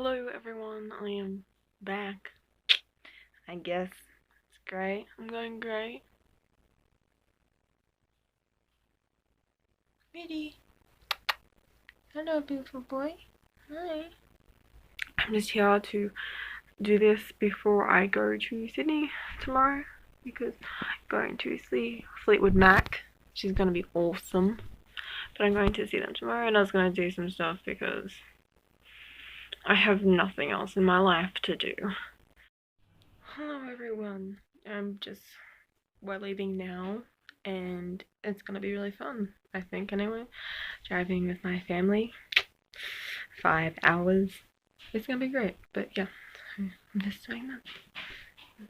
Hello everyone, I am back. I guess it's great. I'm going great. Ready? Hello, beautiful boy. Hi. I'm just here to do this before I go to Sydney tomorrow because I'm going to see Fleetwood Mac. She's gonna be awesome. But I'm going to see them tomorrow, and I was gonna do some stuff because I have nothing else in my life to do. Hello everyone. We're leaving now and it's gonna be really fun, I think anyway. Driving with my family. 5 hours. It's gonna be great, but yeah, I'm just doing that.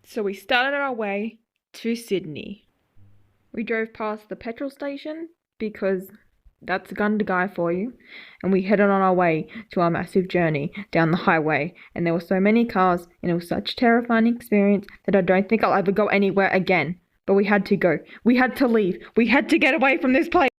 So we started our way to Sydney. We drove past the petrol station because that's Gundagai for you, and we headed on our way to our massive journey down the highway, and there were so many cars, and it was such a terrifying experience that I don't think I'll ever go anywhere again. But we had to go. We had to leave. We had to get away from this place.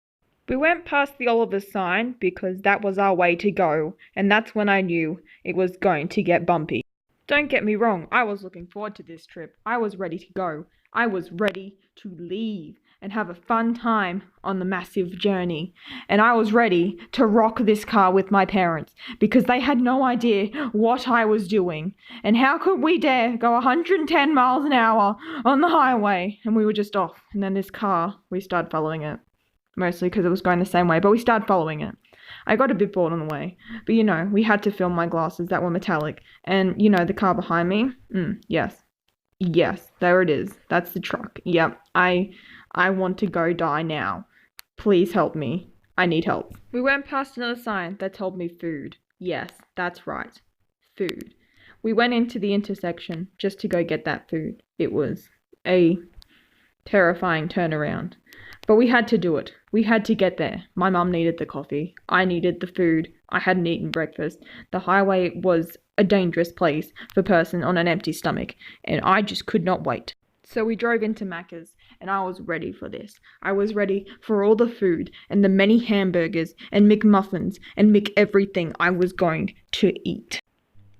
We went past the Oliver sign because that was our way to go, and that's when I knew it was going to get bumpy. Don't get me wrong, I was looking forward to this trip. I was ready to go. I was ready to leave and have a fun time on the massive journey. And I was ready to rock this car with my parents because they had no idea what I was doing. And how could we dare go 110 miles an hour on the highway? And we were just off. And then this car, we started following it. Mostly because it was going the same way, but we started following it. I got a bit bored on the way, but we had to film my glasses that were metallic. And the car behind me, yes, there it is. That's the truck. Yep, I want to go die now. Please help me. I need help. We went past another sign that told me food. Yes, that's right. Food. We went into the intersection just to go get that food. It was a terrifying turnaround. But we had to do it. We had to get there. My mum needed the coffee. I needed the food. I hadn't eaten breakfast. The highway was a dangerous place for a person on an empty stomach, and I just could not wait. So we drove into Macca's, and I was ready for this. I was ready for all the food and the many hamburgers and McMuffins and McEverything I was going to eat.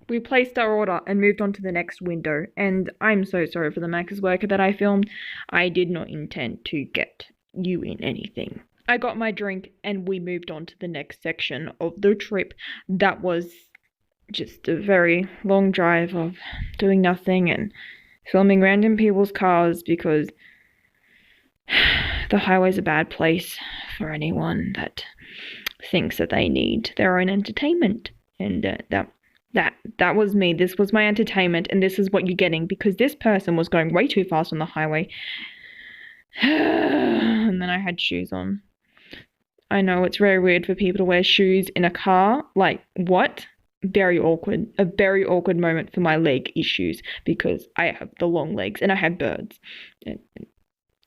We placed our order and moved on to the next window, and I'm so sorry for the Macca's worker that I filmed. I did not intend to get you in anything. I got my drink and we moved on to the next section of the trip. That was just a very long drive of doing nothing and filming random people's cars because the highway's a bad place for anyone that thinks that they need their own entertainment. And that was me. This was my entertainment, and this is what you're getting because this person was going way too fast on the highway. And then I had shoes on. I know it's very weird for people to wear shoes in a car. Like, what? Very awkward. A very awkward moment for my leg issues because I have the long legs and I have birds.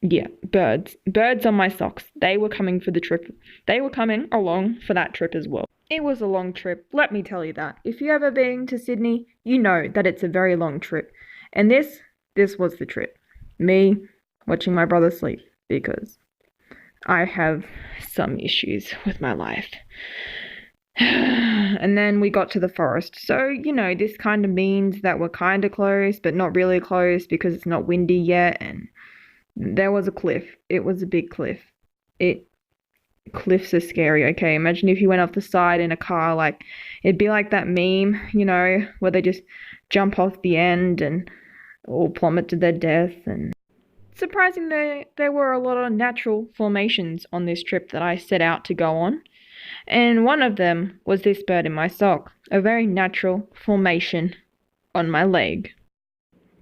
Yeah, birds. Birds on my socks. They were coming for the trip. They were coming along for that trip as well. It was a long trip, let me tell you that. If you've ever been to Sydney, you know that it's a very long trip. And this was the trip. Me watching my brother sleep because I have some issues with my life. And then we got to the forest. So, this kind of means that we're kind of close, but not really close because it's not windy yet. And there was a cliff. It was a big cliff. Cliffs are scary, okay? Imagine if you went off the side in a car, it'd be like that meme, where they just jump off the end and all plummet to their death. And surprising there were a lot of natural formations on this trip that I set out to go on. And one of them was this bird in my sock, a very natural formation on my leg.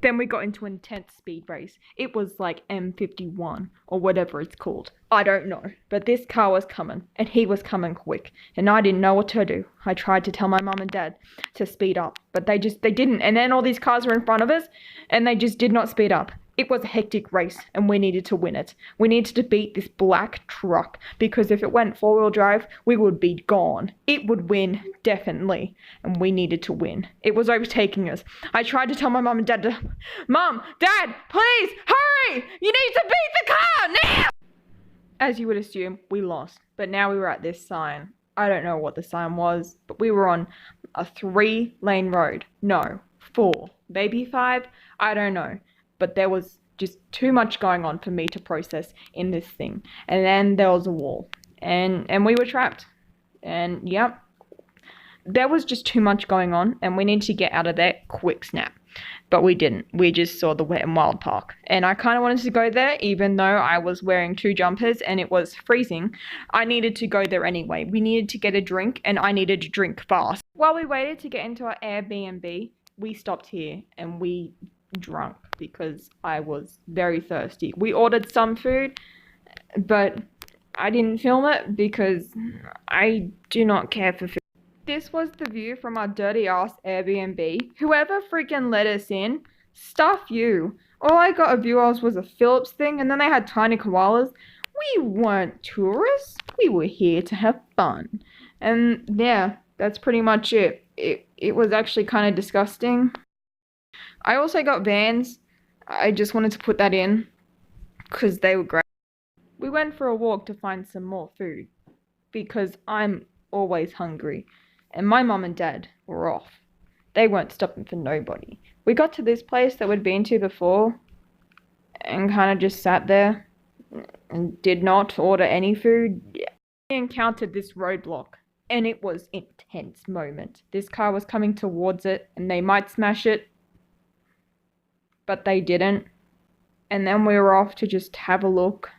Then we got into an intense speed race. It was like M51 or whatever it's called. I don't know. But this car was coming and he was coming quick and I didn't know what to do. I tried to tell my mum and dad to speed up, but they didn't. And then all these cars were in front of us and they just did not speed up. It was a hectic race and we needed to win it. We needed to beat this black truck because if it went four-wheel drive, we would be gone. It would win, definitely. And we needed to win. It was overtaking us. I tried to tell my mum and dad Mum, Dad, please, hurry! You need to beat the car now! As you would assume, we lost. But now we were at this sign I don't know what the sign was, but we were on a 3-lane road. No, 4, maybe 5. I don't know. But there was just too much going on for me to process in this thing. And then there was a wall. And we were trapped. And yep, there was just too much going on, and we needed to get out of there quick snap. But we didn't. We just saw the Wet and Wild Park. And I kind of wanted to go there, even though I was wearing 2 jumpers and it was freezing. I needed to go there anyway. We needed to get a drink, and I needed to drink fast. While we waited to get into our Airbnb, we stopped here and we drank because I was very thirsty. We ordered some food, but I didn't film it because I do not care for food. This was the view from our dirty ass Airbnb. Whoever freaking let us in, stuff you. All I got of view was a Philips thing, and then they had tiny koalas. We weren't tourists. We were here to have fun. And yeah, that's pretty much it. It was actually kind of disgusting. I also got Vans. I just wanted to put that in because they were great. We went for a walk to find some more food because I'm always hungry. And my mum and dad were off. They weren't stopping for nobody. We got to this place that we'd been to before and kind of just sat there and did not order any food. We encountered this roadblock, and it was an intense moment. This car was coming towards it, and they might smash it, but they didn't. And then we were off to just have a look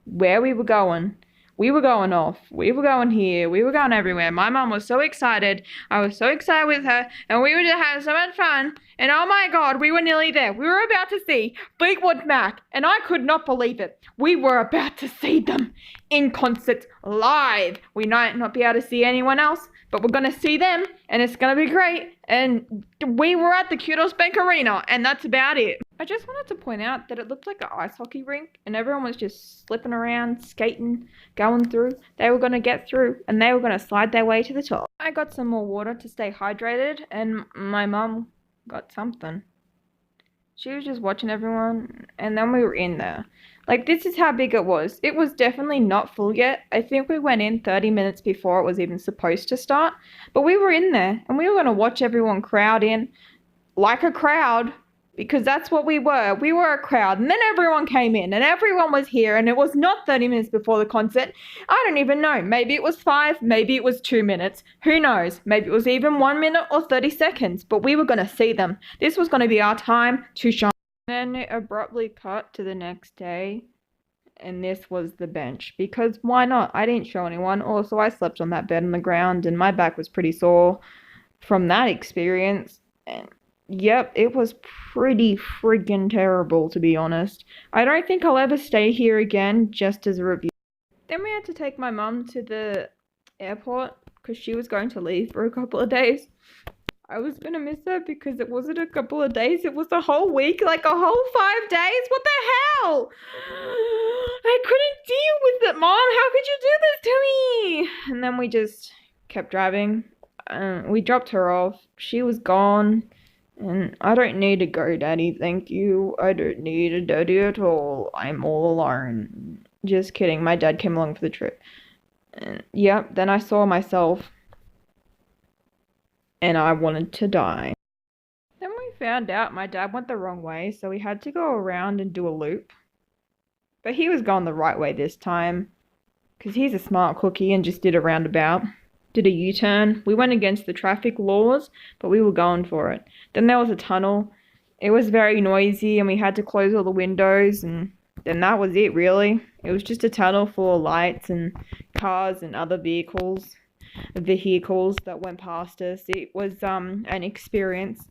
where we were going. We were going off. We were going here. We were going everywhere. My mum was so excited. I was so excited with her. And we were just having so much fun. And oh my god, we were nearly there. We were about to see Fleetwood Mac. And I could not believe it. We were about to see them in concert live. We might not be able to see anyone else, but we're going to see them. And it's going to be great. And we were at the Kudos Bank Arena. And that's about it. I just wanted to point out that it looked like an ice hockey rink, and everyone was just slipping around, skating, going through. They were going to get through, and they were going to slide their way to the top. I got some more water to stay hydrated, and my mum got something. She was just watching everyone, and then we were in there. Like, this is how big it was. It was definitely not full yet. I think we went in 30 minutes before it was even supposed to start, but we were in there, and we were going to watch everyone crowd in like a crowd. Because that's what we were. We were a crowd. And then everyone came in. And everyone was here. And it was not 30 minutes before the concert. I don't even know. Maybe it was 5. Maybe it was 2 minutes. Who knows? Maybe it was even 1 minute or 30 seconds. But we were going to see them. This was going to be our time to shine. Then it abruptly cut to the next day. And this was the bench. Because why not? I didn't show anyone. Also, I slept on that bed on the ground. And my back was pretty sore from that experience. And yep, it was pretty friggin' terrible, to be honest. I don't think I'll ever stay here again just as a review. Then we had to take my mum to the airport because she was going to leave for a couple of days. I was gonna miss her because it wasn't a couple of days, it was a whole week, like a whole 5 days. What the hell? I couldn't deal with it, Mom. How could you do this to me? And then we just kept driving. We dropped her off. She was gone. And I don't need a GoDaddy, thank you. I don't need a daddy at all. I'm all alone. Just kidding, my dad came along for the trip. And yep, then I saw myself. And I wanted to die. Then we found out my dad went the wrong way, so we had to go around and do a loop. But he was going the right way this time. Because he's a smart cookie and just did a roundabout. Did a U-turn. We went against the traffic laws, but we were going for it. Then there was a tunnel. It was very noisy and we had to close all the windows, and then that was it really. It was just a tunnel full of lights and cars and other vehicles that went past us. It was an experience.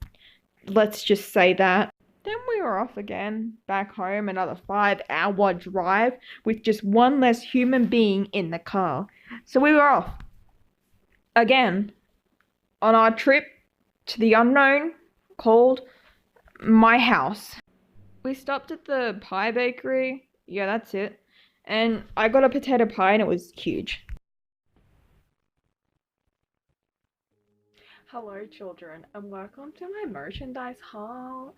Let's just say that. Then we were off again, back home, another 5-hour drive with just one less human being in the car. So we were off. Again, on our trip to the unknown called my house. We stopped at the pie bakery. Yeah, that's it. And I got a potato pie and it was huge. Hello children and welcome to my merchandise haul.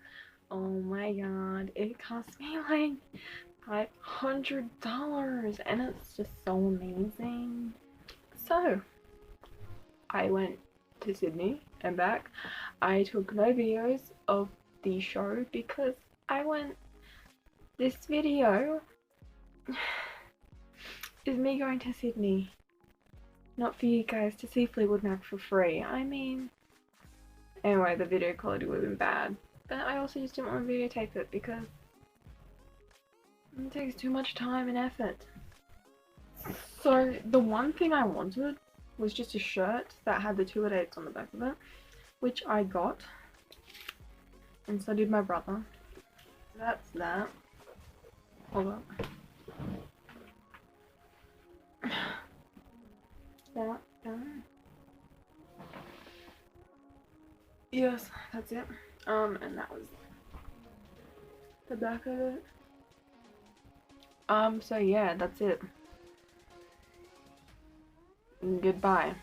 Oh my god, it cost me like $500 and it's just so amazing. So, I went to Sydney and back. I took no videos of the show because I went. This video is me going to Sydney, not for you guys to see Fleetwood Mac for free. I mean, anyway, the video quality wasn't bad, but I also just didn't want to videotape it because it takes too much time and effort. So the one thing I wanted was just a shirt that had the tour dates on the back of it, which I got, and so did my brother. That's that. Hold up. That. Yes, that's it. And that was the back of it. So yeah, that's it. Goodbye.